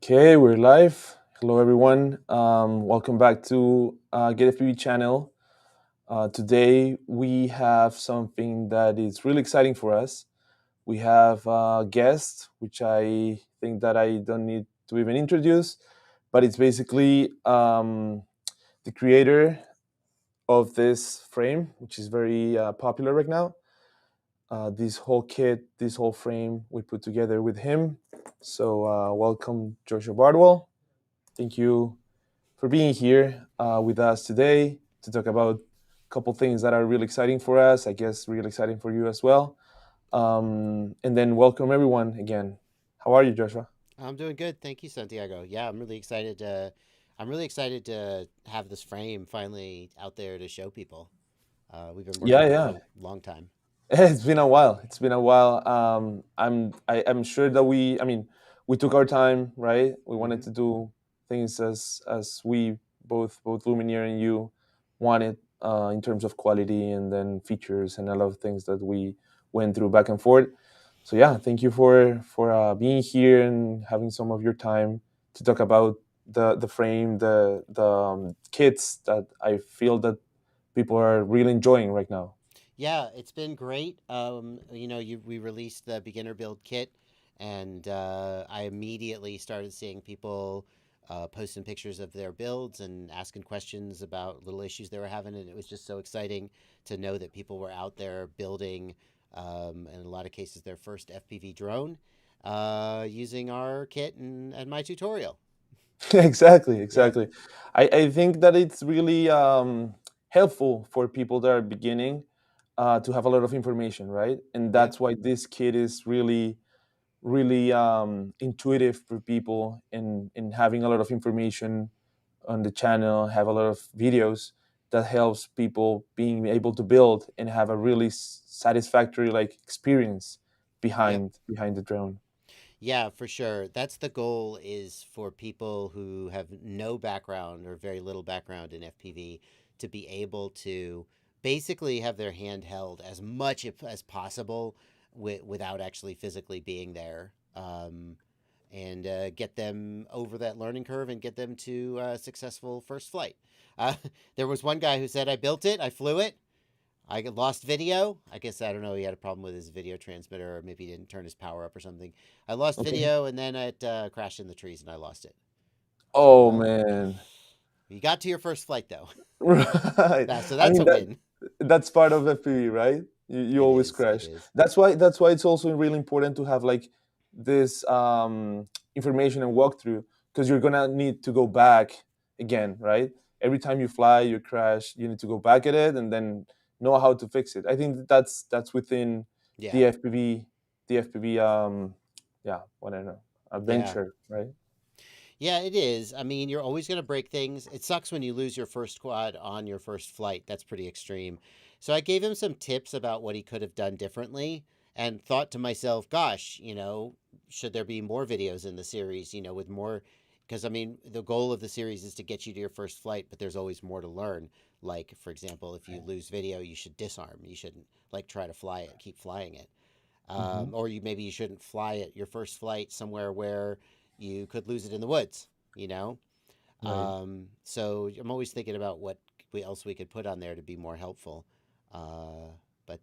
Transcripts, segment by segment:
Okay, we're live. Hello, everyone. Welcome back to GetFPV channel. Today we have something that is really exciting for us. We have a guest, which I think that I don't need to even introduce, but it's basically the creator of this frame, which is very popular right now. This whole kit, this whole frame, we put together with him. So, welcome, Joshua Bardwell. Thank you for being here with us today to talk about a couple things that are really exciting for us. I guess really exciting for you as well. And then welcome everyone again. How are you, Joshua? I'm doing good. Thank you, Santiago. Yeah, I'm really excited to have this frame finally out there to show people. We've been working Yeah, on it for yeah. a long time. It's been a while. It's been a while. I'm sure that we took our time, right? We wanted Hmm. to do things as we both Lumineer and you wanted in terms of quality and then features and a lot of things that we went through back and forth. So yeah, thank you for being here and having some of your time to talk about the frame, the kits that I feel that people are really enjoying right now. Yeah, it's been great. We released the beginner build kit, and I immediately started seeing people posting pictures of their builds and asking questions about little issues they were having, and it was just so exciting to know that people were out there building, in a lot of cases, their first FPV drone using our kit and my tutorial. Exactly, Yeah, exactly. I think that it's really helpful for people that are beginning to have a lot of information, right? And yeah. that's why this kit is really intuitive for people in having a lot of information on the channel, have a lot of videos that helps people being able to build and have a really satisfactory like experience Yeah. behind the drone. Yeah, for sure. That's the goal is for people who have no background or very little background in FPV to be able to basically have their hand held as much as possible without actually physically being there. And get them over that learning curve and get them to successful first flight. Uh, there was one guy who said, I built it, I flew it, I lost video. I guess I don't know. He had a problem with his video transmitter, or maybe he didn't turn his power up or something. I lost Okay. video, and then it crashed in the trees, and I lost it. So Oh man. you got to your first flight though. Right. So I that's mean a win. that's part of FPV, right? You It always is. It crash. is. That's why it's also really important to have like this information and walkthrough because you're gonna need to go back again, right? Every time you fly, you crash, you need to go back at it and then know how to fix it. I think that's within Yeah. the FPV, the FPV yeah, what I don't know, Yeah. adventure, right? Yeah, it is. I mean, you're always going to break things. It sucks when you lose your first quad on your first flight. That's pretty extreme. So I gave him some tips about what he could have done differently and thought to myself, gosh, should there be more videos in the series, with more? Because, I mean, the goal of the series is to get you to your first flight, but there's always more to learn. Like, for example, if you lose video, you should disarm. You shouldn't, like, try to fly it, keep flying it. Hmm. Or maybe you shouldn't fly it your first flight somewhere where you could lose it in the woods, you know? Right. So I'm always thinking about what else we could put on there to be more helpful. But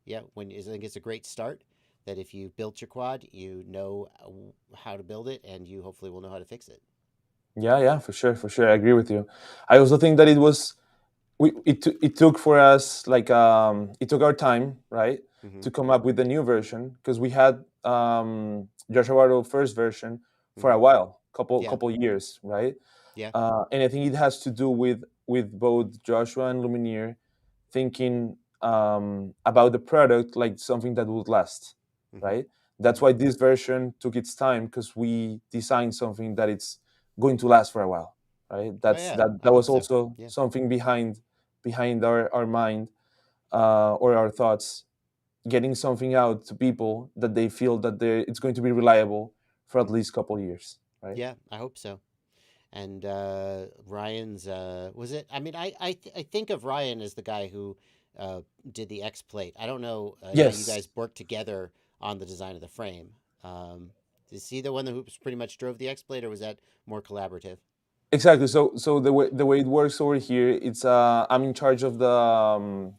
yeah, I think it's a great start that if you built your quad, you know how to build it and you hopefully will know how to fix it. Yeah, yeah, for sure, for sure. I agree with you. I also think that it was it took for us like it took our time, right, Hmm. to come up with the new version because we had Joshua Bardwell first version for a Hmm. while, Yeah. couple years, right? Yeah. And I think it has to do with both Joshua and Lumineer thinking about the product like something that would last, Hmm. right? That's Hmm. why this version took its time because we designed something that it's going to last for a while, right? Oh That's yeah, I that hope was so. also Yeah. something behind our mind or our thoughts, getting something out to people that they feel that it's going to be reliable for at Hmm. least a couple years, right? Yeah, I hope so. And Ryan's was it? I mean, I think of Ryan as the guy who uh, did the X plate. I don't know. I know you Yes. guys worked together on the design of the frame. Um, Is he the one who pretty much drove the X Plate, or was that more collaborative? Exactly. So the way it works over here, it's I'm in charge of the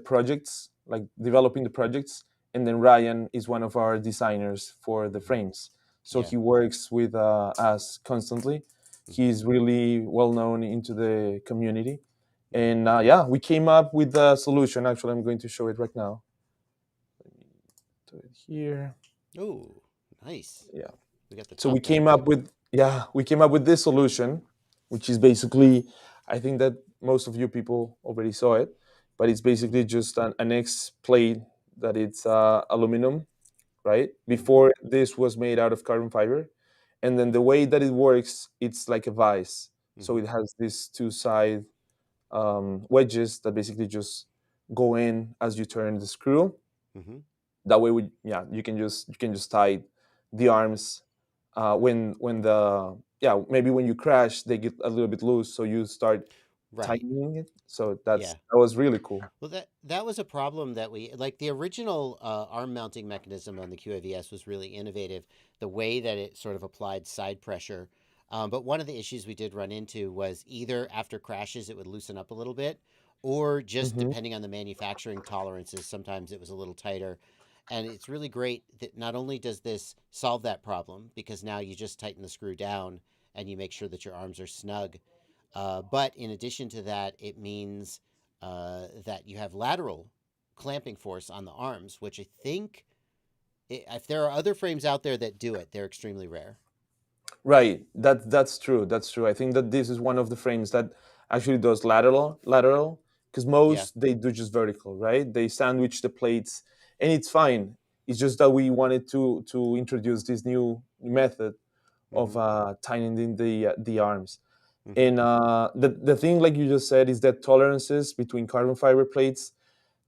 projects, like developing the projects, and then Ryan is one of our designers for the Hmm. frames. So Yeah. he works with us constantly. Hmm. He's really well known into the community, Hmm. and yeah, we came up with a solution. Actually, I'm going to show it right now. Let me do it here. Oh, nice. Yeah. We got the So we top down came up view. with we came up with this solution, which is basically, I think that most of you people already saw it, but it's basically Hmm. just an X plate that it's aluminum, right? Hmm. Before this was made out of carbon fiber, and then the way that it works, it's like a vise. So Hmm. it has these two side wedges that basically just go in as you turn the screw. Hmm. That way, yeah, you can just tie the arms when the yeah, maybe when you crash they get a little bit loose, so you start Right. tightening it. So Yeah. that was really cool. Well, that was a problem that we like. The original arm mounting mechanism on the QAV-S was really innovative. The way that it sort of applied side pressure, but one of the issues we did run into was either after crashes it would loosen up a little bit, or just Hmm. depending on the manufacturing tolerances, sometimes it was a little tighter. And it's really great that not only does this solve that problem because now you just tighten the screw down and you make sure that your arms are snug, but in addition to that, it means that you have lateral clamping force on the arms, which I think, if there are other frames out there that do it, they're extremely rare. Right, that's true, that's true. I think that this is one of the frames that actually does lateral, because Yeah. most they do just vertical, right? They sandwich the plates, and it's fine. It's just that we wanted to introduce this new method of Mm-hmm. tightening the arms. Mm-hmm. And the thing, like you just said, is that tolerances between carbon fiber plates,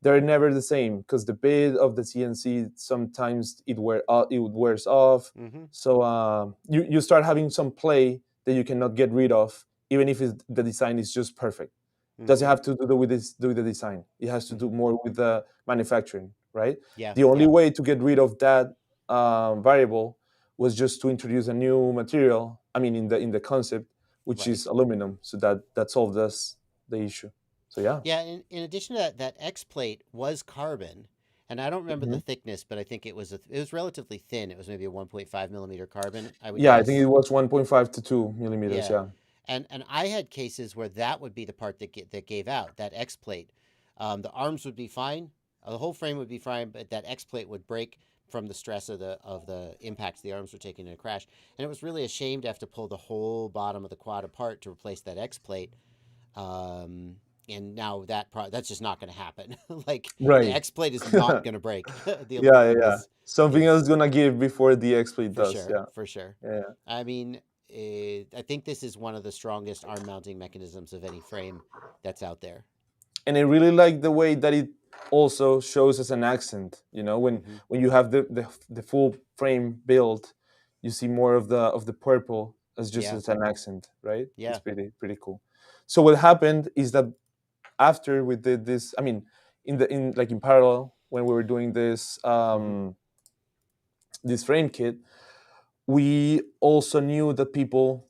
they're never the same, because the bed of the CNC sometimes it wears off. Mm-hmm. So you start having some play that you cannot get rid of, even if the design is just perfect. Doesn't Mm-hmm. have to do with this, do with the design. It has to do Mm-hmm. more with the manufacturing, right? Yeah. The only Yeah. way to get rid of that variable was just to introduce a new material. I mean, in the concept, which Right. is aluminum. So that solved us the issue. So yeah. Yeah. In addition to that, that X plate was carbon, and I don't remember the Mhm. thickness, but I think it was relatively thin. It was maybe a 1.5 millimeter carbon, I would Yeah, I think it guess. was 1.5 to 2 millimeters. Yeah, Yeah. and I had cases where that would be the part that gave out that X plate. The arms would be fine, the whole frame would be fine, but that X plate would break from the stress of the impacts the arms were taking in a crash. And it was really a shame to have to pull the whole bottom of the quad apart to replace that X plate. Um, and now that's just not going to happen. Like the Right. X plate is not going to break. The Yeah, yeah, aluminum yeah. Something else is gonna give before the XSplit for does. sure, Yeah. for sure. Yeah. Yeah. I mean, I think this is one of the strongest arm mounting mechanisms of any frame that's out there. And I really like the way that it also shows as an accent. When Hmm. when you have the full frame built, you see more of the purple as just Yeah, as an accent, right? It's yeah. pretty cool. So what happened is that after we did this, I mean, in like in parallel when we were doing Hmm. this frame kit, we also knew that people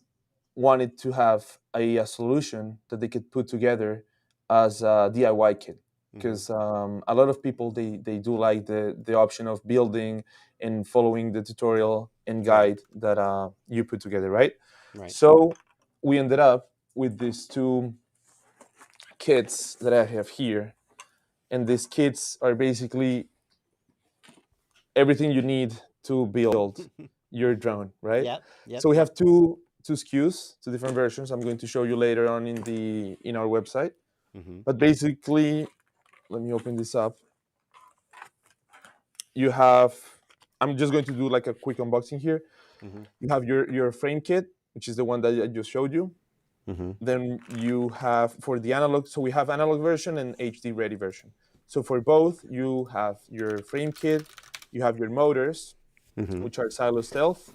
wanted to have a solution that they could put together as a DIY kit, Hmm. because a lot of people they do like the option of building and following the tutorial and Right, guide that you put together, right? right. So we ended up with these two kits that I have here, and these kits are basically everything you need to build your drone, right? Yep, yep, So we yep. have two SKUs, two different versions. I'm going to show you later on in our website. Hmm. But basically, let me open this up. You have. I'm just going to do like a quick unboxing here. Hmm. You have your frame kit, which is the one that I just showed you. Hmm. Then you have for the analog. So we have analog version and HD ready version. So for both, you have your frame kit, you have your motors, Hmm. which are Silo Stealth.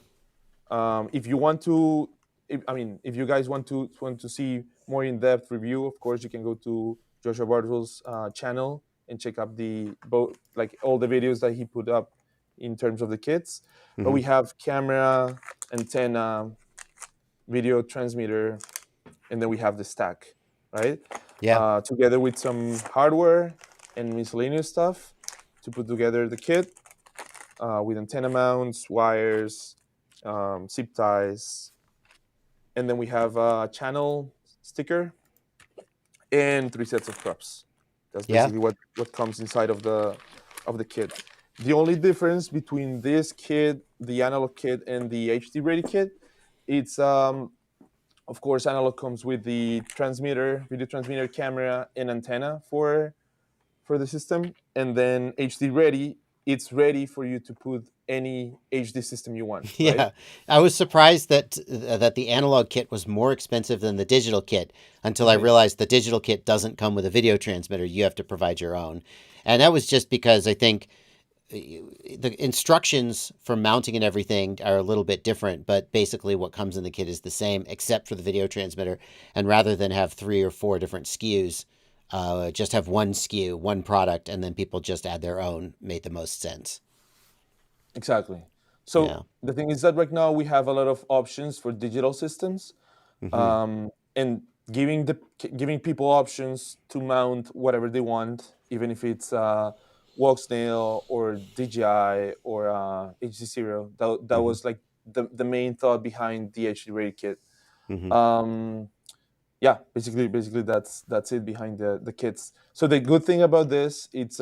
If you want to, if you guys want to see more in-depth review, of course, you can go to Joshua Bardwell's channel and check up the both, like all the videos that he put up in terms of the kits, but Hmm. we have camera, antenna, video transmitter, and then we have the stack, right? Yeah. Together with some hardware and miscellaneous stuff to put together the kit with antenna mounts, wires, zip ties, and then we have a channel sticker and three sets of props. That's Yeah. basically what comes inside of the kit. The only difference between this kit, the analog kit, and the HD ready kit, it's of course analog comes with the transmitter, video transmitter, camera, and antenna for the system, and then HD ready, it's ready for you to put any HD system you want, right? Yeah, I was surprised that the analog kit was more expensive than the digital kit until I Right. realized the digital kit doesn't come with a video transmitter. You have to provide your own. And that was just because I think the instructions for mounting and everything are a little bit different, but basically what comes in the kit is the same except for the video transmitter. And rather than have 3 or 4 different SKUs, just have one SKU, one product, and then people just add their own made the most sense. Exactly. So Yeah. the thing is that right now we have a lot of options for digital systems, Hmm. and giving people options to mount whatever they want, even if it's walk snail or DJI or HC0. That Hmm. was like the main thought behind the HD Ready kit. Hmm. Um, yeah, basically that's it behind the kits. So the good thing about this, it's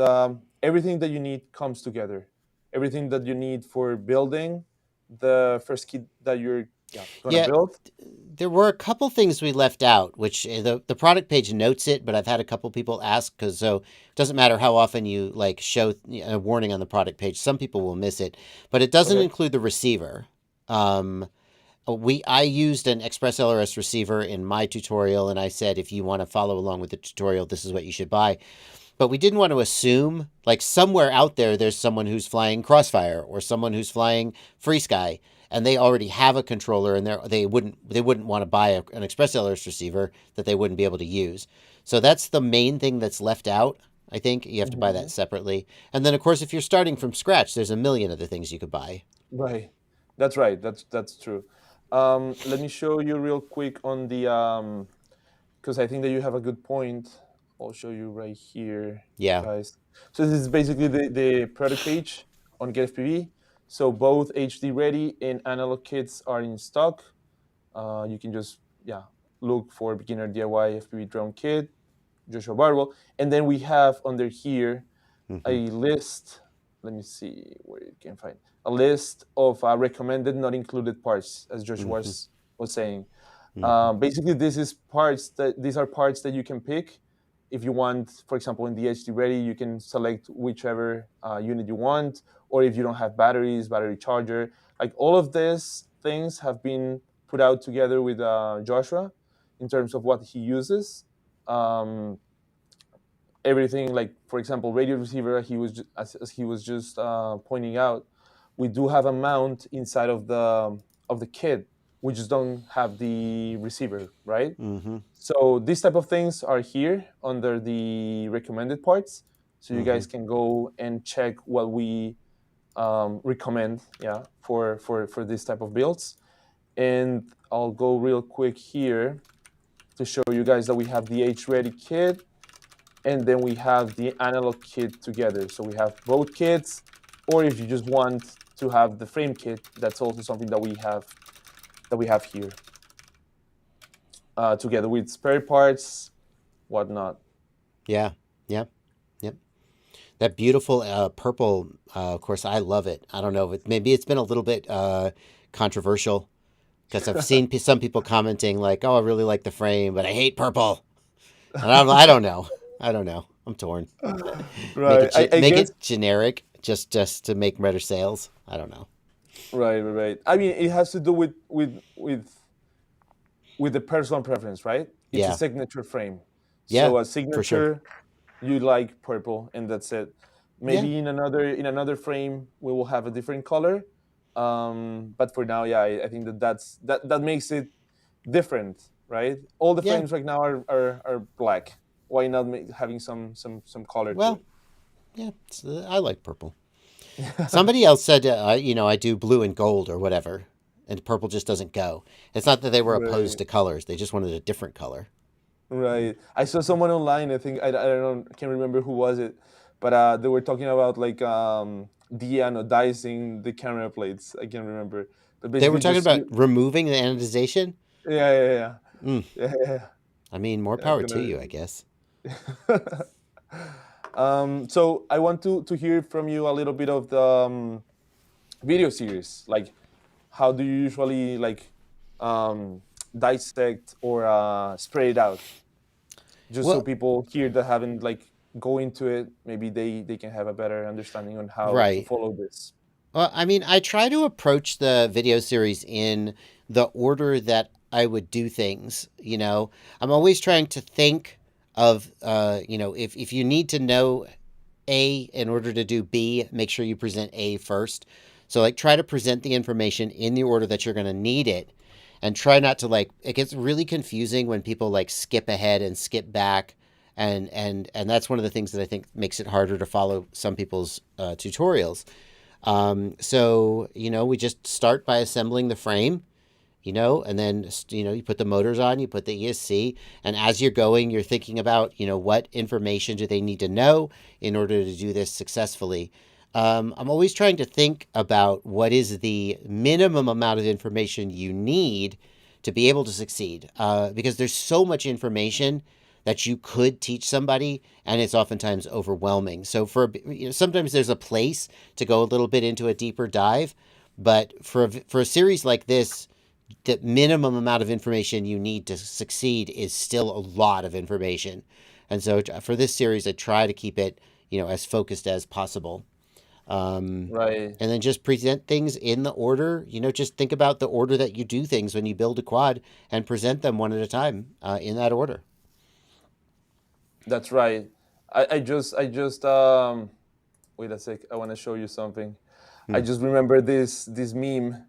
everything that you need comes together. Everything that you need for building the first kit that you're, yeah, gonna Yeah, build. there were a couple things we left out, which the product page notes it, but I've had a couple people ask because so it doesn't matter how often you like show a warning on the product page, some people will miss it, but it doesn't Okay. include the receiver. Um, I used an Express LRS receiver in my tutorial, and I said if you want to follow along with the tutorial, this is what you should buy. But we didn't want to assume like somewhere out there's someone who's flying Crossfire or someone who's flying FreeSky and they already have a controller and they wouldn't want to buy an Express LRS receiver that they wouldn't be able to use. So that's the main thing that's left out. I think you have to buy that Hmm. separately. And then of course if you're starting from scratch, there's a million other things you could buy. Right. That's right. That's true. Let me show you real quick on the because I think that you have a good point. I'll show you right here, Yeah. guys. So this is basically the product page on GetFPV. So both HD ready and analog kits are in stock. You can just, yeah, look for beginner DIY FPV drone kit, Joshua Bardwell, and then we have under here Hmm. a list. Let me see where you can find a list of recommended not included parts, as Joshua Hmm. was saying. Hmm. Basically, these are parts that you can pick. If you want, for example, in the HD Ready, you can select whichever unit you want, or if you don't have batteries, battery charger. Like all of these things have been put out together with Joshua in terms of what he uses. Um, Everything, like for example radio receiver, as he was just pointing out, we do have a mount inside of the kit. We just don't have the receiver, right? Hmm. So these type of things are here under the recommended parts, so you Hmm. guys can go and check what we recommend, yeah, for this type of builds. And I'll go real quick here to show you guys that we have the H ready kit, and then we have the analog kit together. So we have both kits, or if you just want to have the frame kit, that's also something that we have here together with spare parts, whatnot. Yeah. Yeah. Yep. That beautiful purple, of course, I love it. I don't know if maybe it's been a little bit controversial because I've seen some people commenting like, "Oh, I really like the frame, but I hate purple," and I don't know. I don't know. I'm torn. Right. I Make guess it generic just to make better sales. I don't know. right. I mean, it has to do with the personal preference, right? It's a Yeah. signature frame. Yeah. So a For sure. signature, you like purple, and that's it. Yeah. Maybe in another frame we will have a different color. But for now, yeah, I think that makes it different, right? All the Yeah. frames right now are black. Why not having some color to Well. it? Yeah. I like purple. Somebody else said, I do blue and gold or whatever, and purple just doesn't go. It's not that they were opposed Right. to colors; they just wanted a different color. Right. I saw someone online. I think I don't know. I can't remember who was it, but they were talking about like de-anodizing the camera plates. I can't remember, but They were basically talking just about removing the anodization. yeah, yeah, yeah, Mm, yeah, yeah. I mean, more Yeah, I'm power to you, I gonna. guess. So I want to hear from you a little bit of the video series. Like, how do you usually like um, dissect or spread it out, just so Well, people here that haven't like go into it, maybe they can have a better understanding on how to right. follow this. Well, I mean, I try to approach the video series in the order that I would do things. I'm always trying to think of, if you need to know A in order to do B, make sure you present A first. So, like, try to present the information in the order that you're going to need it. And try not to, like, it gets really confusing when people, like, skip ahead and skip back. And that's one of the things that I think makes it harder to follow some people's tutorials. So, we just start by assembling the frame, and then, you put the motors on, you put the ESC, and as you're going, you're thinking about, what information do they need to know in order to do this successfully. I'm always trying to think about what is the minimum amount of information you need to be able to succeed, because there's so much information that you could teach somebody, and it's oftentimes overwhelming. So sometimes there's a place to go a little bit into a deeper dive, but for a series like this, the minimum amount of information you need to succeed is still a lot of information. And so for this series, I try to keep it, as focused as possible. Um, Right. and then just present things in the order, just think about the order that you do things when you build a quad and present them one at a time, in that order. That's right. I just wait a sec. I want to show you something. I Hmm. just remember this meme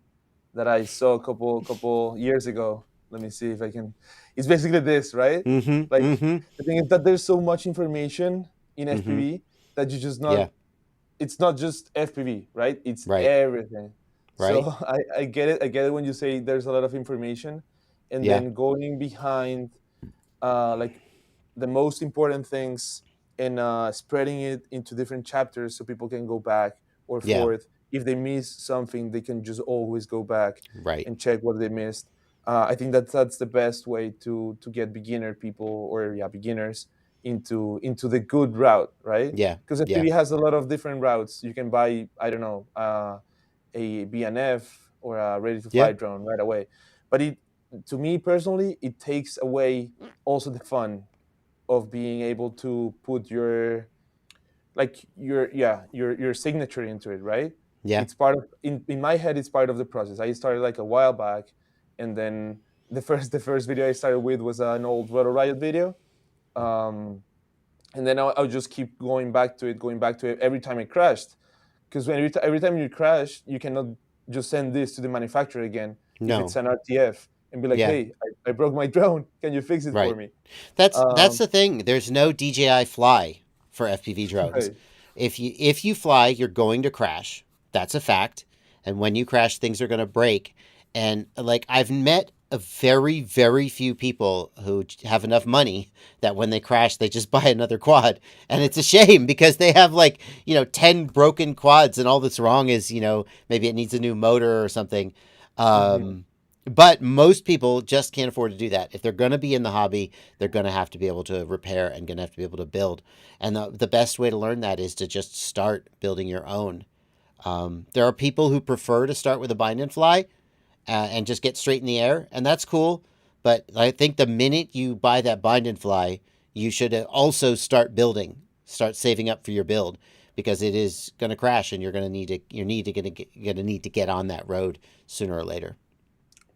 that I saw a couple years ago. Let me see if I can. It's basically this, right? Mm-hmm. Like Mm-hmm. the thing is that there's so much information in Mm-hmm. FPV that you just not. Yeah. It's not just FPV, right? It's Right. everything. So Right. I get it. I get it when you say there's a lot of information, and Yeah. then going behind like the most important things and spreading it into different chapters so people can go back or Yeah. forth. If they miss something, they can just always go back Right. and check what they missed. I think that's the best way to get beginner people or yeah beginners into the good route, right? Yeah. Because Yeah. FPV has a lot of different routes. You can buy I don't know a BNF or a ready to Yeah. fly drone right away, but it to me personally it takes away also the fun of being able to put your like your yeah your signature into it, right? Yeah. It's part of in my head it's part of the process. I started like a while back, and then the first video I started with was an old Roto Riot video, um, and then I'll just keep going back to it every time I crashed, because every time you crash you cannot just send this to the manufacturer again if it's No. an RTF and be like, Yeah. hey, I broke my drone, can you fix it for Right. me? That's um, the thing. There's no DJI Fly for FPV drones. right. If you fly, you're going to crash. That's a fact. And when you crash, things are going to break. And like I've met a very very few people who have enough money that when they crash, they just buy another quad. And it's a shame because they have like 10 broken quads, and all that's wrong is maybe it needs a new motor or something. Mhm. But most people just can't afford to do that. If they're going to be in the hobby, they're going to have to be able to repair and going to have to be able to build. And the best way to learn that is to just start building your own. There are people who prefer to start with a bind and fly, and just get straight in the air, and that's cool. But I think the minute you buy that bind and fly, you should also start building, start saving up for your build, because it is going to crash, and you're going to need to get on that road sooner or later.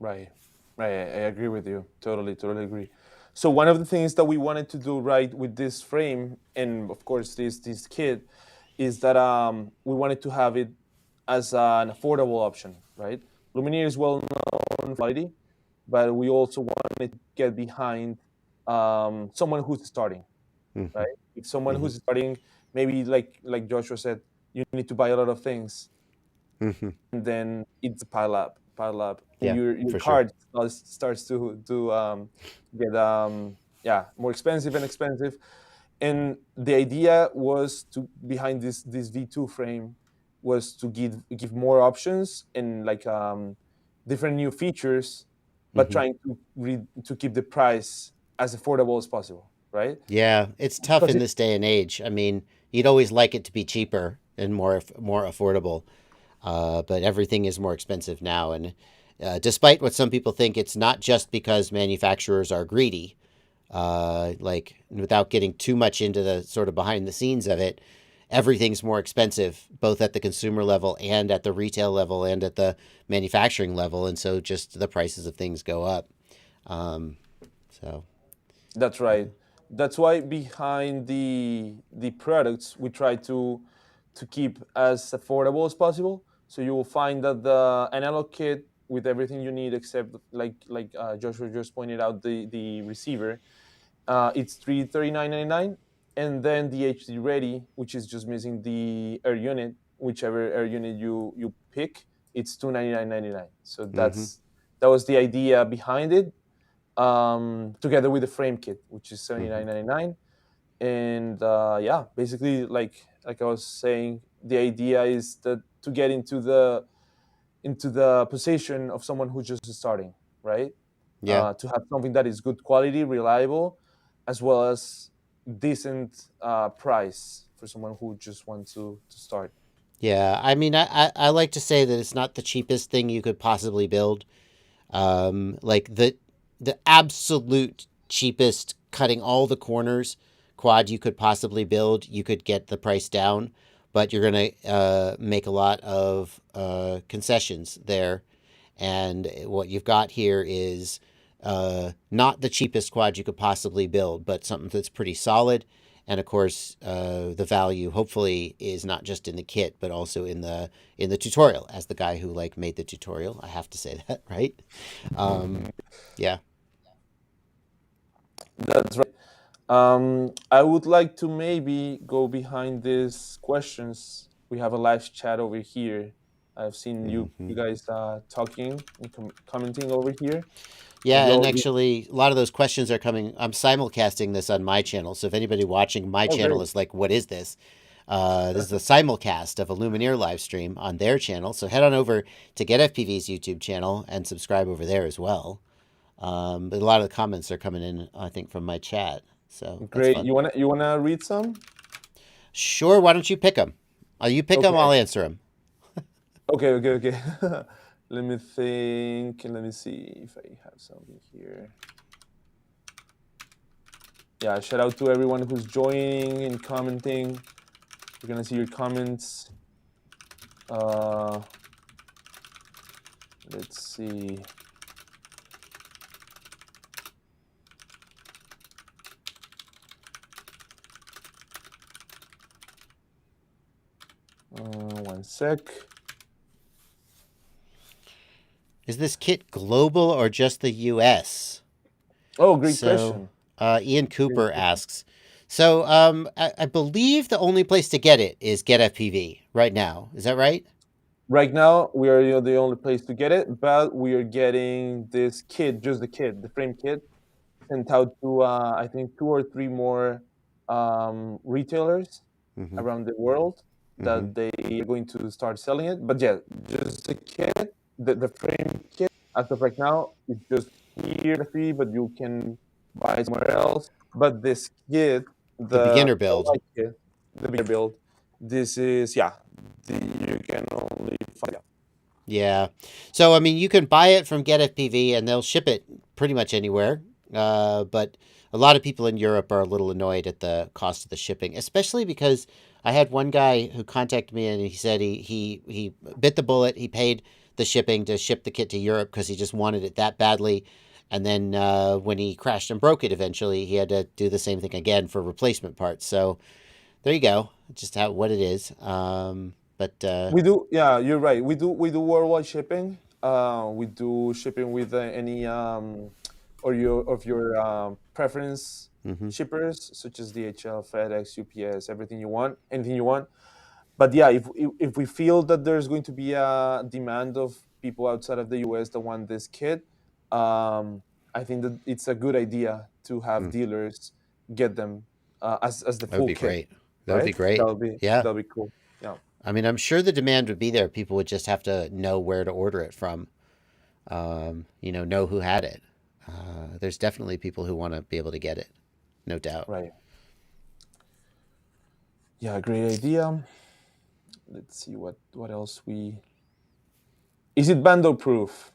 Right. Right. I agree with you. Totally, totally agree. So one of the things that we wanted to do right with this frame and of course this kit is that we wanted to have it as an affordable option, right? Lumineer is well known for quality, but we also wanted to get behind someone who's starting, Hmm. right? If someone Hmm. who's starting, maybe like Joshua said, you need to buy a lot of things, Hmm. and then it's pile up, and Yeah, your for sure. card starts to get yeah, more expensive and expensive. And the idea was to behind this V2 frame was to give more options and like different new features, but Hmm. trying to keep the price as affordable as possible, right? Yeah, it's tough Because in this day and age. I mean, you'd always like it to be cheaper and more affordable, but everything is more expensive now. And despite what some people think, it's not just because manufacturers are greedy. Like, without getting too much into the sort of behind the scenes of it, everything's more expensive, both at the consumer level and at the retail level and at the manufacturing level. And so just the prices of things go up. Um, so, that's right. That's why behind the products we try to keep as affordable as possible. So you will find that the analog kit with everything you need except like Joshua just pointed out, the receiver, it's 339.99, and then the HD ready, which is just missing the air unit, whichever air unit you pick, it's 299.99. So mm-hmm. that was the idea behind it, together with the frame kit, which is Mm-hmm. 79.99. And yeah, basically, like I was saying, the idea is that to get into the position of someone who's just starting, right? Yeah. To have something that is good quality, reliable, as well as decent price for someone who just wants to start. Yeah. I mean, I like to say that it's not the cheapest thing you could possibly build. Like the absolute cheapest, cutting all the corners quad you could possibly build, you could get the price down, but you're gonna make a lot of concessions there. And what you've got here is not the cheapest quad you could possibly build, but something that's pretty solid. And of course, the value hopefully is not just in the kit, but also in the tutorial. As the guy who like made the tutorial, I have to say that, right? Um, yeah. That's right. I would like to maybe go behind these questions. We have a live chat over here. I've seen Hmm. you guys talking and commenting over here. Have Yeah, you and all? actually, a lot of those questions are coming. I'm simulcasting this on my channel, so if anybody watching my Oh, channel great. is like, "What is this?" This is a simulcast of a Lumineer live stream on their channel. So head on over to GetFPV's YouTube channel and subscribe over there as well. But a lot of the comments are coming in, I think, from my chat, so that's Great. fun. You wanna read some? Sure, why don't you pick them? You pick them, I'll Okay. answer them. Okay. Let me think. Let me see if I have something here. Yeah, shout out to everyone who's joining and commenting. We're gonna see your comments. Uh, let's see. One sec. Is this kit global or just the US? Oh, great So, question. Ian Great Cooper question. asks. So, I believe the only place to get it is Get FPV right now. Is that right? Right now, we are the only place to get it, but we are getting this kit, just the kit, the frame kit, sent out to I think two or three more retailers Mm-hmm. around the world Mm-hmm. that they are going to start selling it. But yeah, just the kit, the frame kit, as of right now, is just here the fee, but you can buy it somewhere else. But this kit, The beginner the build. white kit, the bigger build, this is yeah, you can only find it. Yeah. So, I mean, you can buy it from Get FPV and they'll ship it pretty much anywhere. But a lot of people in Europe are a little annoyed at the cost of the shipping, especially because I had one guy who contacted me and he said he bit the bullet. He paid the shipping to ship the kit to Europe because he just wanted it that badly. And then when he crashed and broke it eventually, he had to do the same thing again for replacement parts. So there you go. Just how what it is. But We do, yeah, you're right. We do worldwide shipping. We do shipping with any or your preference mhm. shippers such as DHL, FedEx, UPS, everything you want, anything you want. But yeah, if we feel that there's going to be a demand of people outside of the US that want this kit, I think that it's a good idea to have Hmm. dealers get them as the That would full be kit, great. That would right? be great. Yeah. That'll be cool. Yeah, I mean, I'm sure the demand would be there. People would just have to know where to order it from, know who had it. There's definitely people who want to be able to get it, no doubt. right. Yeah, great idea. Let's see what else we. Is it bando proof?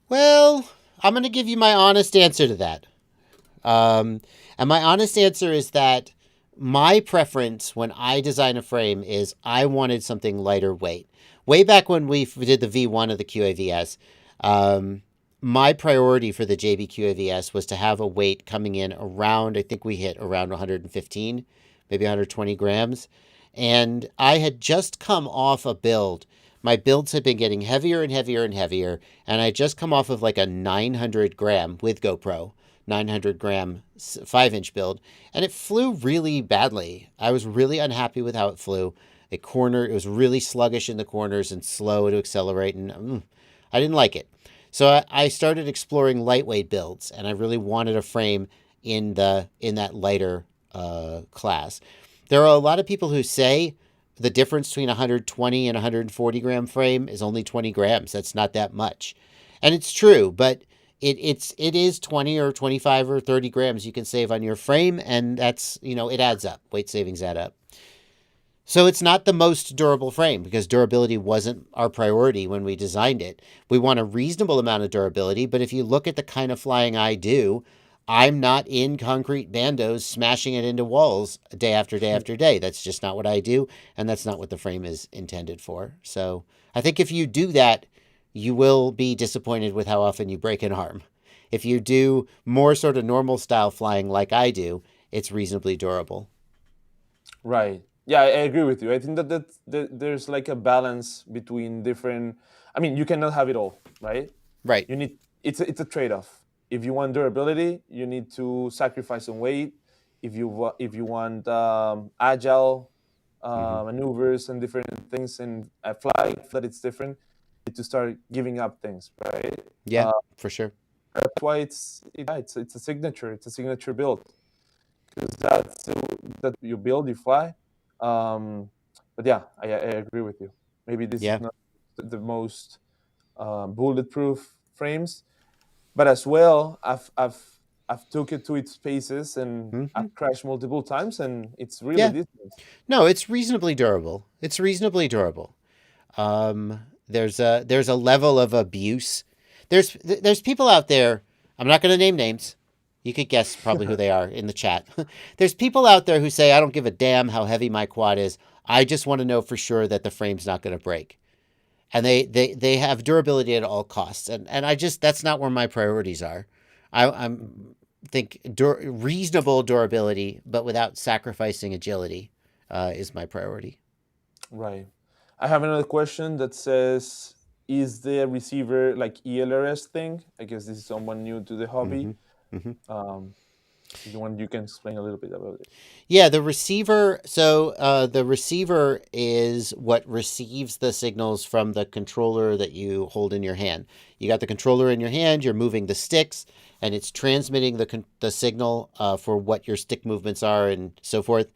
Well, I'm going to give you my honest answer to that. And my honest answer is that my preference when I design a frame is I wanted something lighter weight. Way back when we did the V1 of the QAV-S, um, my priority for the JB QAV-S was to have a weight coming in around, I think we hit around 115, maybe 120 grams. And I had just come off a build. My builds had been getting heavier and heavier and heavier. And I had just come off of like a 900 gram with GoPro 900-gram 5-inch build, and it flew really badly. I was really unhappy with how it flew. It was really sluggish in the corners and slow to accelerate, and I didn't like it. So I started exploring lightweight builds, and I really wanted a frame in that lighter class. There are a lot of people who say the difference between 120 and 140 gram frame is only 20 grams. That's not that much, and it's true, but it is 20 or 25 or 30 grams you can save on your frame, and that's, it adds up. Weight savings add up. So it's not the most durable frame because durability wasn't our priority when we designed it. We want a reasonable amount of durability, but if you look at the kind of flying I do, I'm not in concrete bandos smashing it into walls day after day after day. That's just not what I do, and that's not what the frame is intended for. So I think if you do that, you will be disappointed with how often you break an arm. If you do more sort of normal style flying like I do, it's reasonably durable. Right. Yeah, I agree with you. I think that there's like a balance between different. I mean, you cannot have it all, right? Right. You need it's a trade off. If you want durability, you need to sacrifice some weight. If you want agile Hmm. maneuvers and different things and a flight that it's different, you need to start giving up things, right? Yeah, Uh, for sure. that's why it's a signature. It's a signature build because that you build, you fly. Um, but yeah, I agree with you. Maybe this is Yeah. not the most bulletproof frames, but as well, I've took it to its paces and Hmm. I've crashed multiple times, and it's really Yeah. decent. No, it's reasonably durable. It's reasonably durable. There's a level of abuse. There's people out there. I'm not going to name names. You could guess probably who they are in the chat. There's people out there who say, I don't give a damn how heavy my quad is. I just want to know for sure that the frame's not going to break. And they have durability at all costs. And that's not where my priorities are. I'm think reasonable durability, but without sacrificing agility, is my priority. Right. I have another question that says, is the receiver like ELRS thing? I guess this is someone new to the hobby. Hmm. Hmm. Um, if you want, you can explain a little bit about it. Yeah, the receiver. So the receiver is what receives the signals from the controller that you hold in your hand. You got the controller in your hand. You're moving the sticks, and it's transmitting the signal for what your stick movements are and so forth.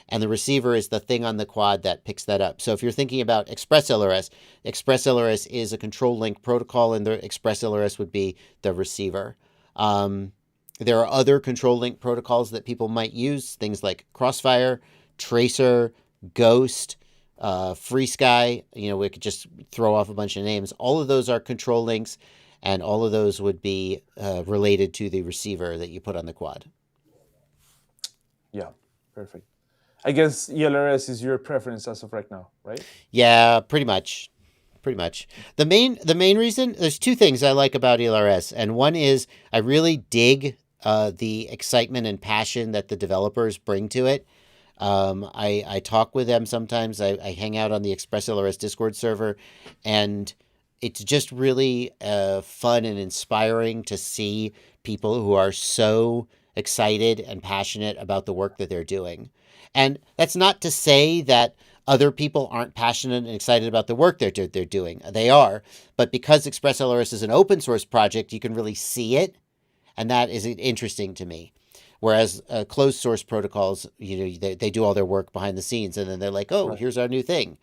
And the receiver is the thing on the quad that picks that up. So if you're thinking about Express LRS, Express LRS is a control link protocol, and the Express LRS would be the receiver. Um, there are other control link protocols that people might use, things like Crossfire, Tracer, Ghost, Free Sky. We could just throw off a bunch of names. All of those are control links, and all of those would be related to the receiver that you put on the quad. Yeah, perfect. I guess ELRS is your preference as of right now, right? Yeah, pretty much. Pretty much. The main reason, there's two things I like about ELRS, and one is I really dig the excitement and passion that the developers bring to it. I talk with them sometimes. I hang out on the Express LRS Discord server, and it's just really fun and inspiring to see people who are so excited and passionate about the work that they're doing. And that's not to say that other people aren't passionate and excited about the work they're doing. They are, but because ExpressLRS is an open source project, you can really see it, and that is interesting to me. Whereas closed source protocols, they do all their work behind the scenes, and then they're like, oh, Right. here's our new thing.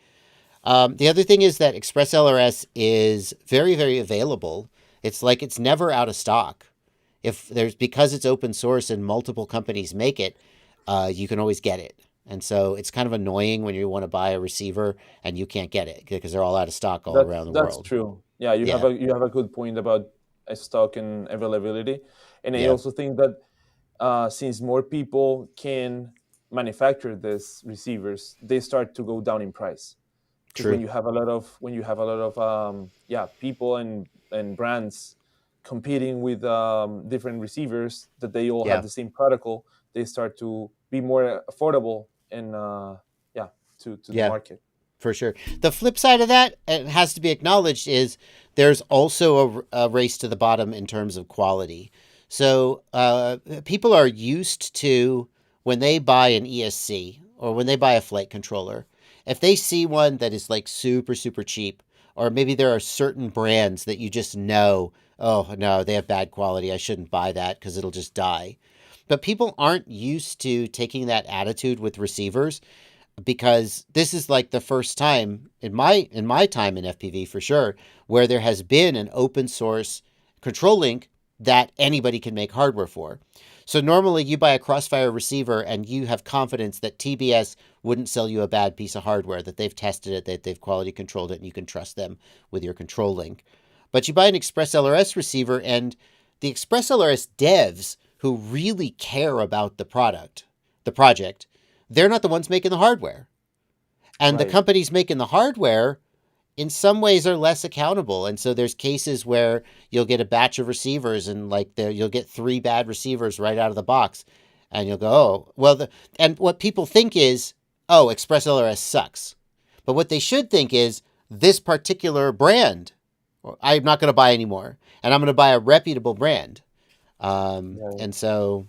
The other thing is that ExpressLRS is very, very available. It's like it's never out of stock. If there's because it's open source and multiple companies make it, you can always get it. And so it's kind of annoying when you want to buy a receiver and you can't get it because they're all out of stock all around the That's world. true. Yeah, Yeah, you have a good point about stock and availability, and I yeah, also think that since more people can manufacture these receivers, they start to go down in price. Because true. when you have a lot of yeah, people and brands competing with different receivers that they all have Yeah, the same protocol, they start to be more affordable and yeah, to the yeah, market. for sure. The flip side of that, it has to be acknowledged, is there's also a race to the bottom in terms of quality. So people are used to when they buy an ESC or when they buy a flight controller, if they see one that is like super, super cheap, or maybe there are certain brands that you just know, oh, no, they have bad quality. I shouldn't buy that because it'll just die. But people aren't used to taking that attitude with receivers because this is like the first time in my time in FPV for sure where there has been an open source control link that anybody can make hardware for. So normally you buy a Crossfire receiver and you have confidence that TBS wouldn't sell you a bad piece of hardware, that they've tested it, that they've quality controlled it, and you can trust them with your control link. But you buy an ExpressLRS receiver and the ExpressLRS devs who really care about the project, they're not the ones making the hardware. And the Right. companies making the hardware, in some ways, are less accountable. And so there's cases where you'll get a batch of receivers and like you'll get three bad receivers right out of the box. And you'll go, oh, well, and what people think is, oh, ExpressLRS sucks. But what they should think is this particular brand, I'm not going to buy anymore. And I'm going to buy a reputable brand. Right. And so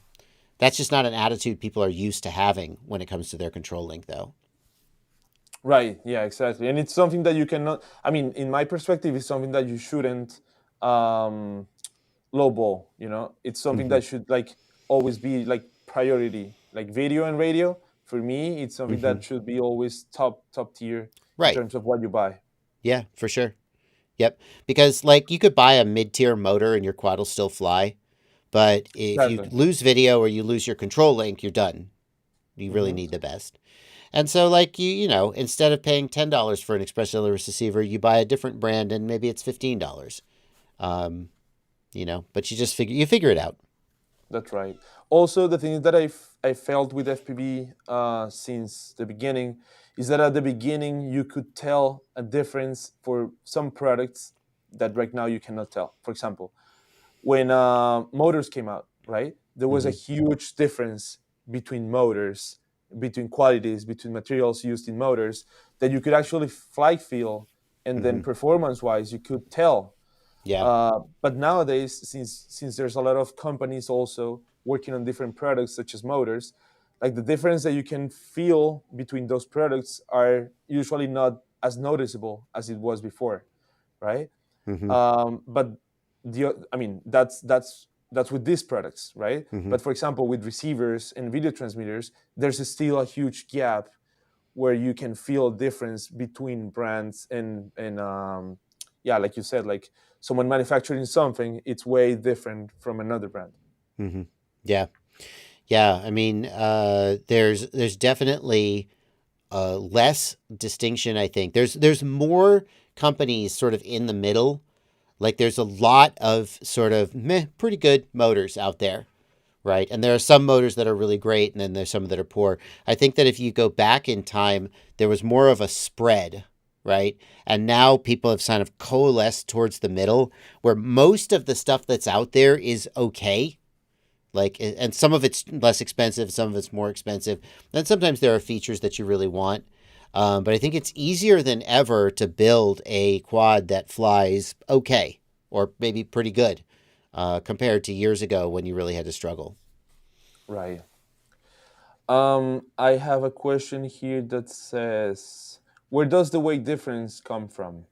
that's just not an attitude people are used to having when it comes to their control link, though. Right. Yeah, exactly. And it's something that you cannot. I mean, in my perspective, it's something that you shouldn't um, lowball. You know, it's something Mm-hmm. that should like always be like priority. Like video and radio, for me, it's something Mm-hmm. that should be always top tier in Right. terms of what you buy. Yeah, for sure. Yep. Because like you could buy a mid-tier motor and your quad will still fly, but if you Exactly. lose video or you lose your control link, you're done. You really Hmm. need the best. And so like instead of paying $10 for an ExpressLR receiver, you buy a different brand and maybe it's $15. Um, but you figure it out. That's right. Also, the thing that I felt with FPV since the beginning is that at the beginning you could tell a difference for some products that right now you cannot tell. For example, when motors came out, right? There was a Mm-hmm. huge difference between motors, between qualities, between materials used in motors that you could actually fly feel, and then Mm-hmm. performance wise, you could tell. Yeah. But nowadays, since there's a lot of companies also working on different products such as motors, like the difference that you can feel between those products are usually not as noticeable as it was before, right? Mm-hmm. But I mean, that's with these products, right? Mm-hmm. But for example, with receivers and video transmitters, there's still a huge gap where you can feel a difference between brands and yeah, like you said, like someone manufacturing something, it's way different from another brand. Mm-hmm. Yeah. Yeah. I mean, there's definitely less distinction. I think there's more companies sort of in the middle. Like there's a lot of sort of pretty good motors out there, right? And there are some motors that are really great, and then there's some that are poor. I think that if you go back in time, there was more of a spread, right? And now people have kind of coalesced towards the middle, where most of the stuff that's out there is okay. Like, and some of it's less expensive, some of it's more expensive. Then sometimes there are features that you really want. But I think it's easier than ever to build a quad that flies okay or maybe pretty good compared to years ago when you really had to struggle. Right. I have a question here that says, where does the weight difference come from?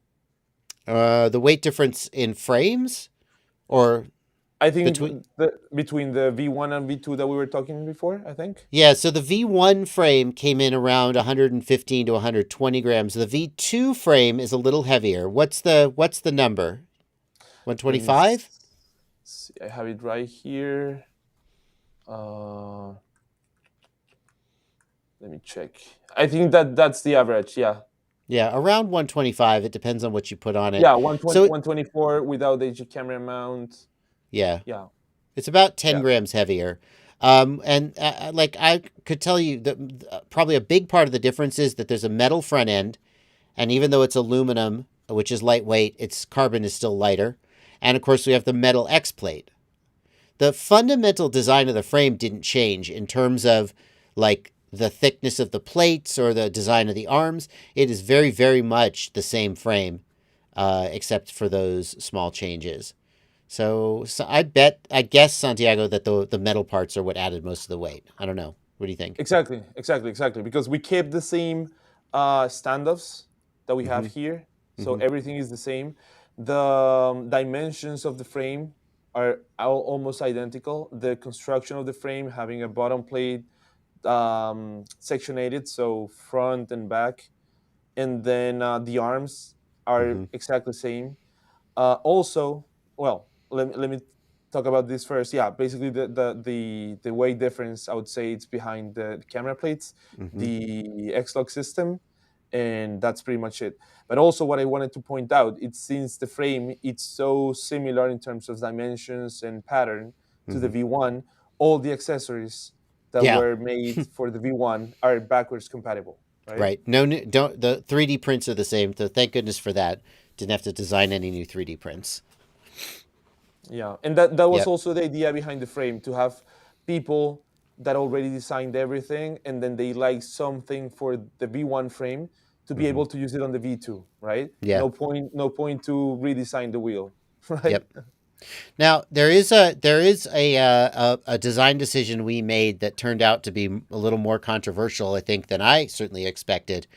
The weight difference in frames or I think between. between the V1 and V2 that we were talking before, I think. Yeah, so the V1 frame came in around 115 to 120 grams. The V2 frame is a little heavier. What's the number? Let me 125? see. I have it right here. Uh, Let me check. I think that's the average. Yeah. Yeah, around 125. It depends on what you put on it. Yeah, 120, So, 124 without the G camera mount. yeah, Yeah. it's about 10 Yeah. grams heavier. And like I could tell you that probably a big part of the difference is that there's a metal front end. And even though it's aluminum, which is lightweight, its carbon is still lighter. And of course, we have the metal X plate. The fundamental design of the frame didn't change in terms of like the thickness of the plates or the design of the arms. It is very, very much the same frame, except for those small changes. So I guess, Santiago, that the metal parts are what added most of the weight. I don't know. What do you think? Exactly. Because we kept the same standoffs that we have Mm-hmm. here, so Mm-hmm. everything is the same. The dimensions of the frame are almost identical. The construction of the frame, having a bottom plate sectionated, so front and back, and then the arms are Mm-hmm. exactly the same. Also, well, let me talk about this first. Yeah, basically the weight difference, I would say it's behind the camera plates, Mm-hmm. the X-Log system, and that's pretty much it. But also, what I wanted to point out, it's since the frame it's so similar in terms of dimensions and pattern to the Mm-hmm. V1, all the accessories that Yeah. were made for the V1 are backwards compatible, right? Right. No, don't. The 3D prints are the same. So thank goodness for that. Didn't have to design any new 3D prints. Yeah, and that was Yep. also the idea behind the frame, to have people that already designed everything, and then they like something for the V1 frame to be Mm-hmm. able to use it on the V2, right? Yeah. No point to redesign the wheel, right? Yep. Now there is a design decision we made that turned out to be a little more controversial, I think, than I certainly expected.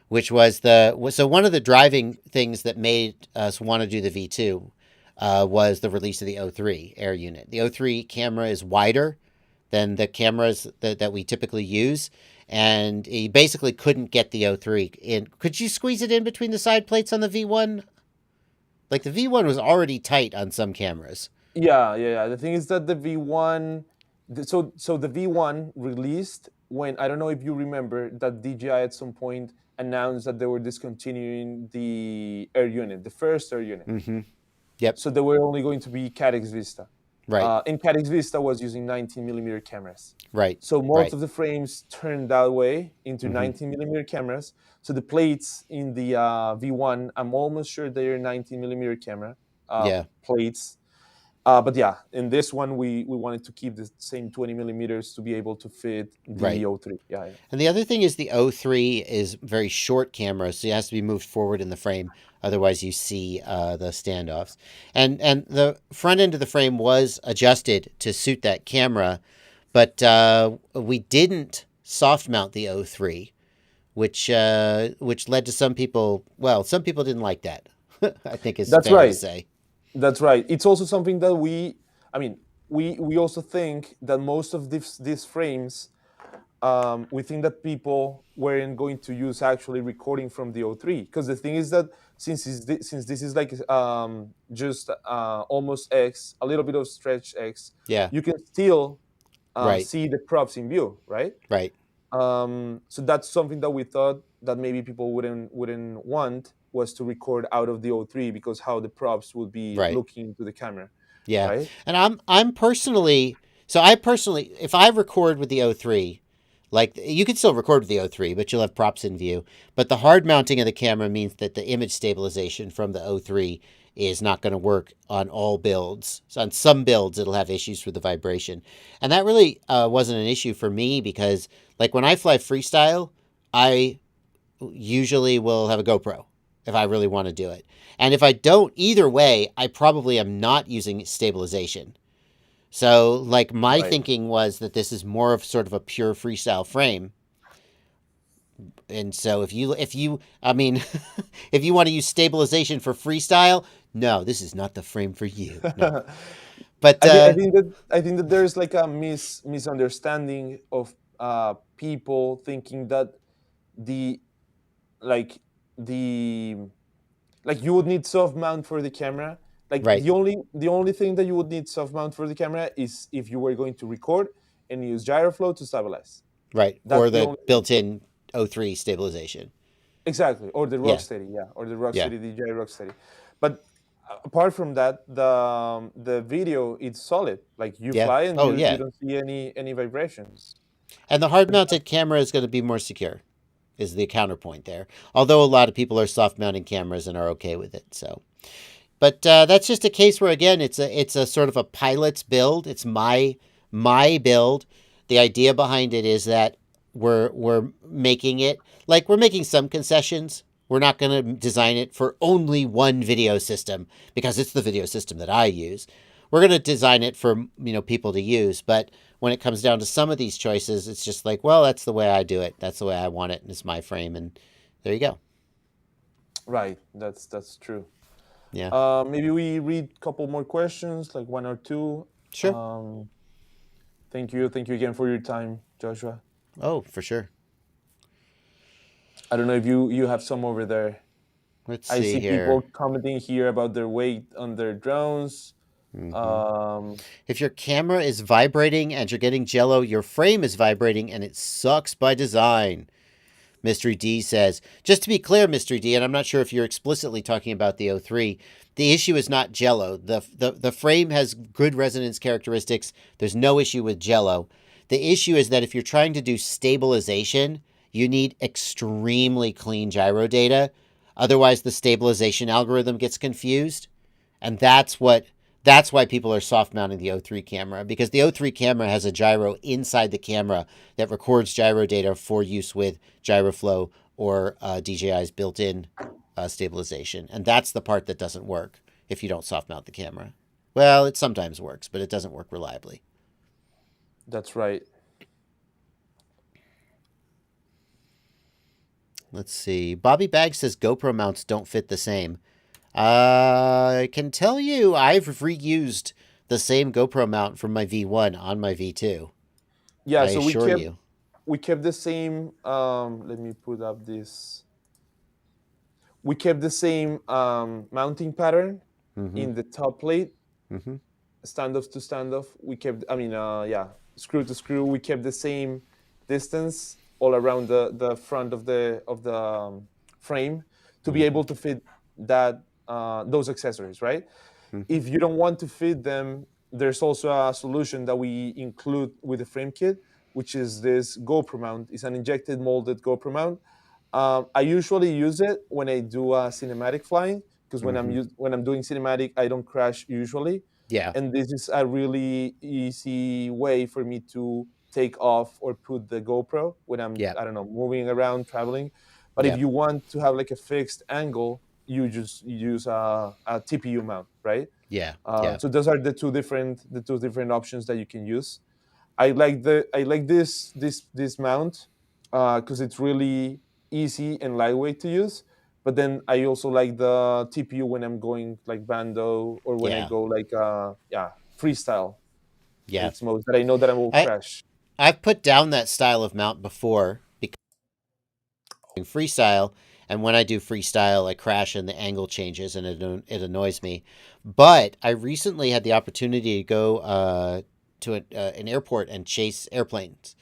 Which was one of the driving things that made us want to do the V2 was the release of the O3 air unit. The O3 camera is wider than the cameras that we typically use. And he basically couldn't get the O3 in. Could you squeeze it in between the side plates on the V1? Like the V1 was already tight on some cameras. Yeah. The thing is that the V1, so the V1 released when, I don't know if you remember that DJI at some point announced that they were discontinuing the air unit, the first air unit. Mm-hmm. Yep. So they were only going to be Cadex Vista. Right. And Cadex Vista was using 19 millimeter cameras. Right. So most Right. of the frames turned that way into Mm-hmm. 19 millimeter cameras. So the plates in the V1, I'm almost sure they are 19 millimeter camera Yeah. plates. But yeah, in this one, we wanted to keep the same 20 millimeters to be able to fit the Right. O3. Yeah. And the other thing is the O3 is very short camera, so it has to be moved forward in the frame. Otherwise, you see the standoffs. And the front end of the frame was adjusted to suit that camera, but we didn't soft mount the O3, which led to some people. Well, some people didn't like that. I think is That's fair to right. say. That's right. It's also something that I mean, we also think that most of these frames, we think that people weren't going to use actually recording from the O3, because the thing is that since this is like just almost X, a little bit of stretch X, Yeah. you can still Right. see the props in view, right? Right. So that's something that we thought that maybe people wouldn't want, was to record out of the O3, because how the props would be Right. looking to the camera, Yeah. right? And I'm personally so I personally if I record with the O3, like you can still record with the O3, but you'll have props in view. But the hard mounting of the camera means that the image stabilization from the O3 is not going to work on all builds. So on some builds, it'll have issues with the vibration, and that really wasn't an issue for me because, like, when I fly freestyle, I usually will have a GoPro if I really want to do it, and if I don't, either way, I probably am not using stabilization. So, like, my Right. thinking was that this is more of sort of a pure freestyle frame. And so if you I mean if you want to use stabilization for freestyle, no, this is not the frame for you. No. But I think that there's like a misunderstanding of people thinking that the like the like you would need soft mount for the camera. Like right, the only thing that you would need soft mount for the camera is if you were going to record and use gyroflow to stabilize. right. That's Or the the only thing. built-in O3 stabilization. Exactly, or the Yeah. Rocksteady, yeah, or the Yeah. Rocksteady, DJI Rocksteady. But apart from that, the video is solid. Like you Yeah. fly and Oh, you yeah. don't see any vibrations. And the hard-mounted camera is going to be more secure is the counterpoint there. Although a lot of people are soft-mounting cameras and are okay with it. So but that's just a case where again it's a sort of a pilot's build. It's my build. The idea behind it is that we're making it like we're making some concessions. We're not going to design it for only one video system because it's the video system that I use. We're going to design it for people to use, but when it comes down to some of these choices, it's just like, well, that's the way I do it. That's the way I want it, and it's my frame, and there you go. Right, that's true. Yeah, Maybe we read a couple more questions, like one or two. sure. Um, thank you again for your time, Joshua. Oh, for sure. I don't know if you have some over there. Let's I see see people here. commenting here about their weight on their drones. Hmm. Um, If your camera is vibrating and you're getting jello, your frame is vibrating and it sucks by design. Mystery D says, just to be clear, Mystery D, and I'm not sure if you're explicitly talking about the O3, the issue is not jello. The frame has good resonance characteristics. There's no issue with jello. The issue is that if you're trying to do stabilization, you need extremely clean gyro data. Otherwise, the stabilization algorithm gets confused. And that's why people are soft mounting the O3 camera because the O3 camera has a gyro inside the camera that records gyro data for use with gyroflow or DJI's built-in stabilization, and that's the part that doesn't work if you don't soft mount the camera. Well, it sometimes works, but it doesn't work reliably. that's right. Let's see. Bobby Bag says GoPro mounts don't fit the same. I can tell you I've reused the same GoPro mount from my V1 on my V2. Yeah, I so assure you. we kept the same. Let me put up this. We kept the same mounting pattern Mm-hmm. in the top plate, Mm-hmm. standoff to standoff. We kept, I mean, yeah, screw to screw. We kept the same distance all around the front of the frame to be Mm-hmm. able to fit that those accessories, right? Mm-hmm. If you don't want to fit them, there's also a solution that we include with the frame kit, which is this GoPro mount. It's an injected molded GoPro mount. I usually use it when I do cinematic flying because Mm-hmm. when I'm doing cinematic, I don't crash usually, Yeah. and this is a really easy way for me to take off or put the GoPro when I'm, Yeah. I don't know, moving around traveling. But if Yeah. you want to have like a fixed angle, you just use a TPU mount, right? Yeah. Yeah. So those are the two different options that you can use. I like this mount because it's really easy and lightweight to use. But then I also like the TPU when I'm going like bando or when I Yeah. go like yeah, freestyle Yeah. its modes that I know that I will I crash. I've put down that style of mount before because I'm doing freestyle, and when I do freestyle, I crash and the angle changes, and it annoys me. But I recently had the opportunity to go to an airport and chase airplanes,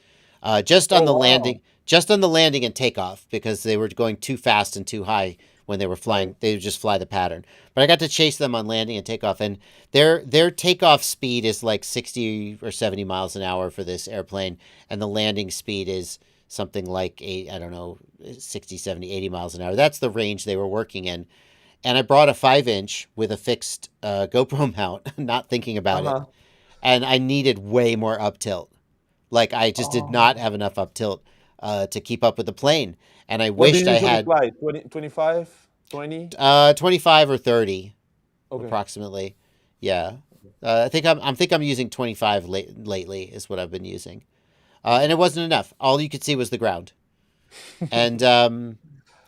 just on Oh the wow! landing, just on the landing and takeoff because they were going too fast and too high when they were Right. flying. They would just fly the pattern. But I got to chase them on landing and takeoff, and their takeoff speed is like 60 or 70 miles an hour for this airplane, and the landing speed is something like I don't know, 60, 70, 80 miles an hour. That's the range they were working in. And I brought a 5-inch with a fixed GoPro mount, not thinking Uh about it. huh. And I needed way more up tilt. Like I just did not Oh, have enough up tilt to keep up with the plane. And I what do you wished I usually had fly? 20, 25, 20? 25 or 30 Okay. approximately. Yeah. I think I'm using 25 lately is what I've been using, and it wasn't enough. All you could see was the ground, and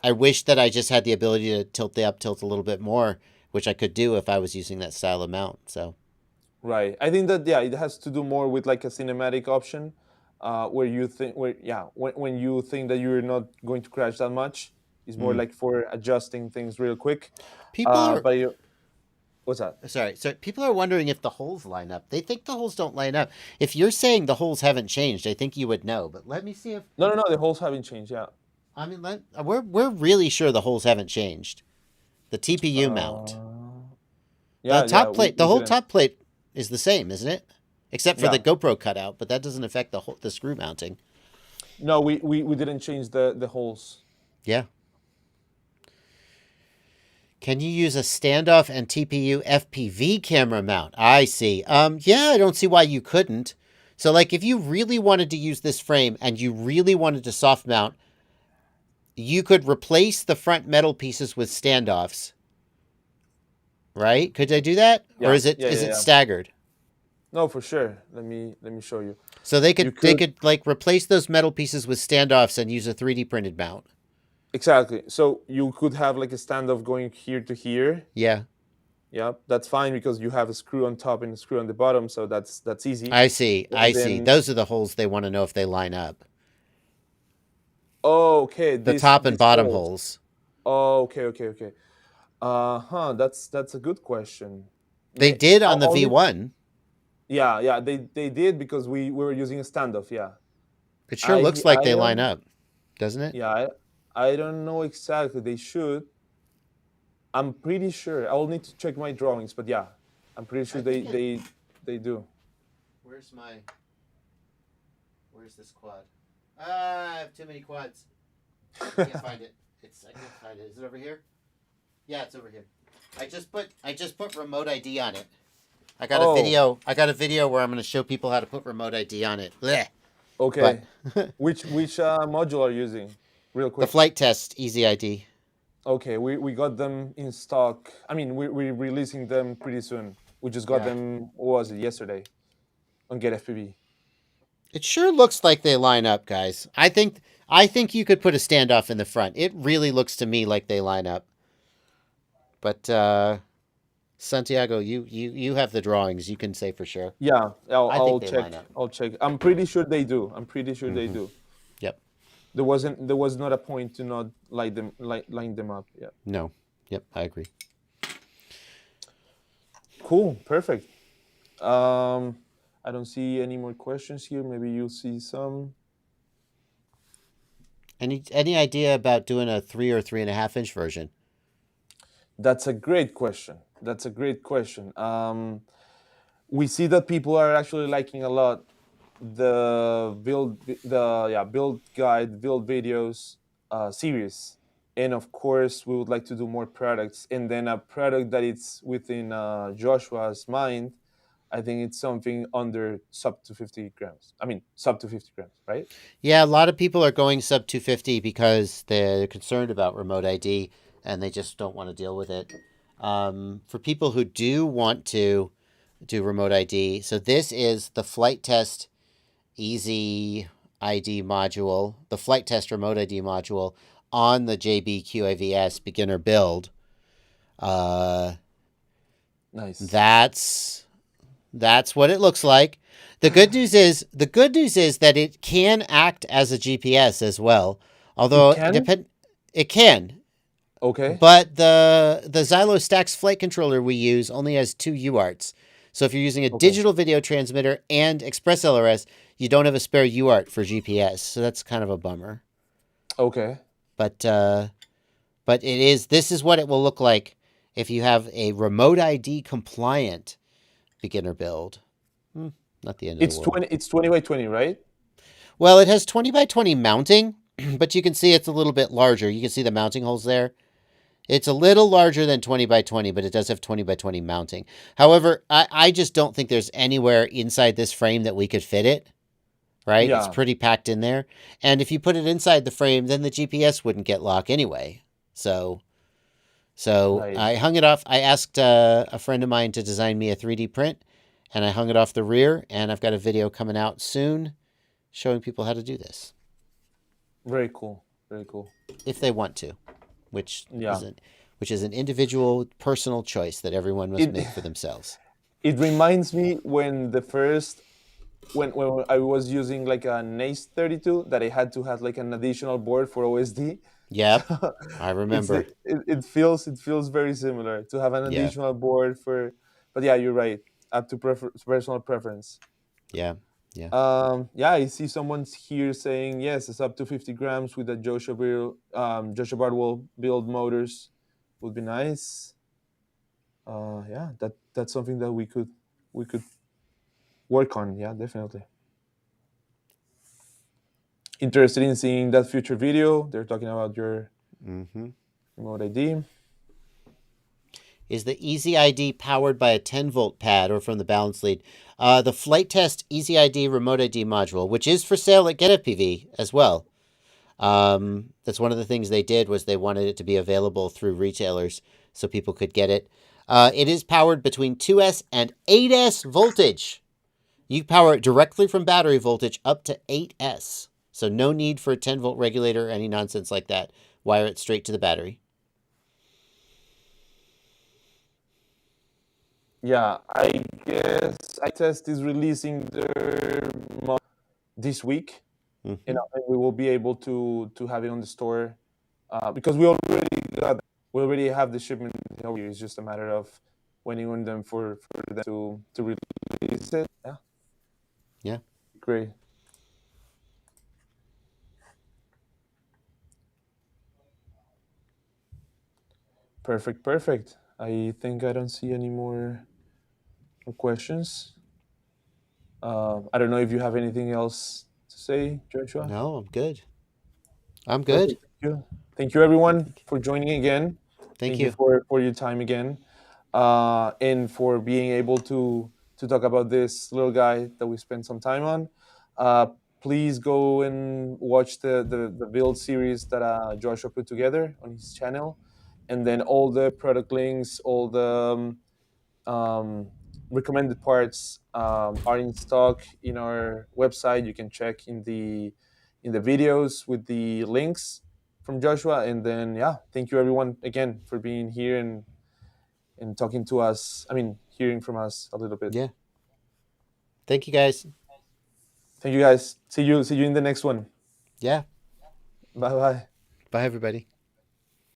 I wish that I just had the ability to tilt the up tilt a little bit more, which I could do if I was using that style of mount. So Right. I think that, yeah, it has to do more with like a cinematic option, where you think where yeah when you think that you're not going to crash that much, is more mm. like for adjusting things real quick. people are But what's that? sorry. People are wondering if the holes line up. They think the holes don't line up. If you're saying the holes haven't changed, I think you would know. But let me see if No, no, no. The holes haven't changed. Yeah. I mean we're really sure the holes haven't changed. The TPU mount. Uh, The yeah, yeah. top We, plate, the we whole didn't. top plate is the same, isn't it? Except for the Yeah. GoPro cutout, but that doesn't affect the screw mounting. No, we didn't change the holes. Yeah. Can you use a standoff and TPU FPV camera mount? I see. Yeah, I don't see why you couldn't. So like if you really wanted to use this frame and you really wanted to soft mount, you could replace the front metal pieces with standoffs, right? Could I do that? Or Yeah, is it yeah, is yeah, it yeah. staggered? No, for sure. Let me show you. So they You could they could could like replace those metal pieces with standoffs and use a 3D printed mount. exactly. So you could have like a standoff going here to here. Yeah. Yeah, that's fine because you have a screw on top and a screw on the bottom, so that's easy. I see. I And see. then, Those are the holes they want to know if they line up. oh, okay, The this top and these bottom holes. holes. Oh, okay, okay, okay. Huh. That's a good question. They May did on the I'll need. V1. Yeah, yeah. They did because we were using a standoff. Yeah. It sure looks like I they line don't. up, doesn't it? Yeah, I don't know exactly. They should. I'm pretty sure. I'll need to check my drawings, but yeah, I'm pretty I sure think it. they do. Where's my. Where's this quad? I have too many quads. I can't find it. I can't find it. Is it over here? Yeah, it's over here. I just put remote ID on it. I got a Oh, video. I got a video where I'm going to show people how to put remote ID on it. Blech. But okay. Which module are you using? Real the quick. flight test easy ID. Okay, we got them in stock. I mean, we're releasing them pretty soon. We just got Yeah. them. What was it, yesterday on GetFPV? It sure looks like they line up, guys. I think you could put a standoff in the front. It really looks to me like they line up. But Santiago, you have the drawings. You can say for sure. Yeah, I think I'll they check. line up. I'll check. I'm pretty sure they do. I'm pretty sure they Mm-hmm. do. Yep. There was not a point to not line them up. Yeah. No. Yep. I agree. Cool. Perfect. Um, I don't see any more questions here. Maybe you'll see some. Any idea about doing a 3 or 3.5 inch version? That's a great question. That's a great question. We see that people are actually liking a lot the build guide, build videos series, and of course we would like to do more products. And then a product that it's within Joshua's mind, I think it's something under sub to 50 grams. I mean, sub to 50 grams, right? Yeah, a lot of people are going sub 250 because they're concerned about remote ID and they just don't want to deal with it. For people who do want to do remote ID, so this is the flight test easy ID module, the flight test remote ID module on the JB QAV-S beginner build. Uh, Nice. that's what it looks like. The good news is that it can act as a GPS as well. It Although can. it can, Okay. but the Xylo Stax flight controller we use only has 2 UARTs. So if you're using a Okay. digital video transmitter and Express LRS, you don't have a spare UART for GPS. So that's kind of a bummer. Okay. But this is what it will look like if you have a remote ID compliant beginner build. Not the end of the It's world. 20. It's 20 by 20, right? Well, it has 20 by 20 mounting, but you can see it's a little bit larger. You can see the mounting holes there. It's a little larger than 20 by 20, but it does have 20 by 20 mounting. However, I just don't think there's anywhere inside this frame that we could fit it, right? It's Yeah. pretty packed in there. And if you put it inside the frame, then the GPS wouldn't get lock anyway. So So Right. I hung it off. I asked a friend of mine to design me a 3D print, and I hung it off the rear. And I've got a video coming out soon showing people how to do this Very cool. Very cool. if they want to, which Yeah. isn't which is an individual personal choice that everyone must It make for themselves. it reminds me when the first when I was using like an Ace 32 that I had to have like an additional board for OSD. Yep, So I it's remember. it feels very similar to have an Yeah, additional board for. But yeah, you're right. Up to personal preference. yeah, yeah. Yeah, I see someone's here saying yes, it's up to 50 grams with the Joshua Bardwell build motors would be nice. Yeah, that's something that we could work on. Yeah, definitely. Interested in seeing that future video? They're talking about your Mm-hmm. remote ID. Is the Easy ID powered by a 10-volt pad or from the balance lead? The Flight Test Easy ID remote ID module, which is for sale at GetFPV as well. That's one of the things they did was they wanted it to be available through retailers so people could get it. It is powered between 2S and 8S voltage. You power it directly from battery voltage up to 8S. So no need for a 10-volt regulator or any nonsense like that. Wire it straight to the battery. Yeah, I guess iTest is releasing their this week, Mm-hmm. and we will be able to have it on the store because we already have the shipment over here. It's just a matter of waiting on them for them to release it. Yeah, Yeah. great, perfect, perfect. I think I don't see any more questions. I don't know if you have anything else to say, Joshua. No, I'm good. I'm good. Perfect. Thank you, everyone, for joining again. Thank Thank you you. for your time again, and for being able to talk about this little guy that we spent some time on. Uh, Please go and watch the build series that Joshua put together on his channel, and then all the product links, all the um, recommended parts are in stock in our website. You can check in the videos with the links from Joshua. And then yeah, thank you everyone again for being here and talking to us. I mean, hearing from us a little bit. Yeah. Thank you guys. Thank you guys. See you in the next one. Yeah. Bye bye. Bye, everybody.